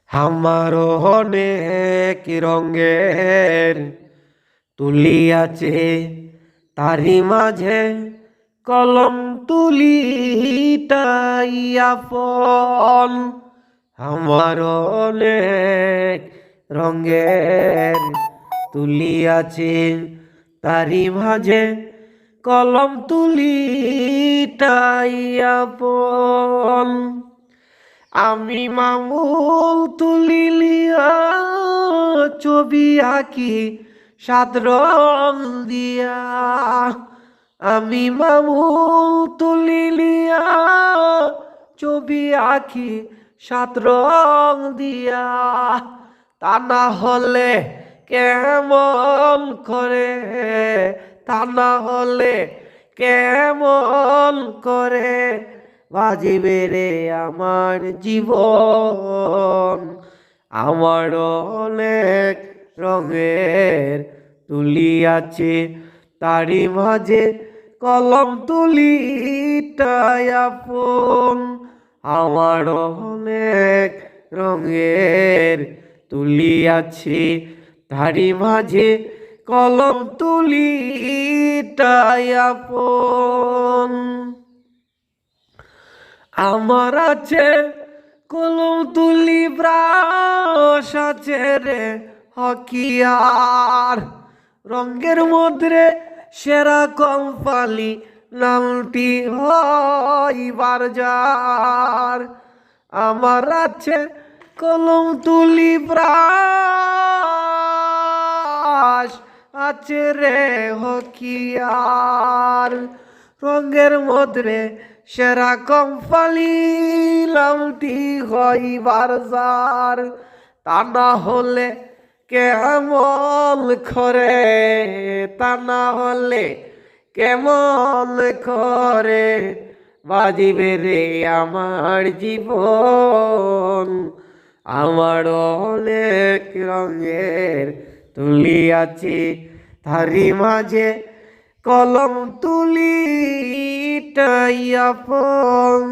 আমার অনেক রঙের তুলি আছে, তারি মাঝে কলম তুলিটাই আপন। আমার অনেক রঙের তুলি আছে, তারি মাঝে কলম তুলিটাই আপন। আমি মামুল তুলিলিয়া ছবি আঁকি সাত রং দিয়া। আমি মামুল তুলিলিয়া ছবি আঁকি সাত রং দিয়া। তা না হলে কেমন করে, তা না হলে কেমন করে বাজিবে রে আমার জীবন। আমার অনেক রঙের তুলি আছে, তারি মাঝে কলম তুলিটাই আপন। আমার অনেক রঙের তুলি আছে, তারি মাঝে কলম তুলিটাই আপন। আমার আছে কলম তুলি ব্রাশ আছে রে হকিয়ার, রঙের মধ্যে সেরা কোম্পানি নামটি হয় বারজার। আমার আছে কলম তুলি ব্রাশ আছে রে হকিয়ার, রঙের মধ্যে সেরা কোম্পানি নামটি হয় বারজার। তা না হলে কেমন করে, তা না হলে কেমন করে বাজিবে রে আমার জীবন। আমার অনেক রঙের তুলি আছে, তারি মাঝে কলম তুলিটাই আপন।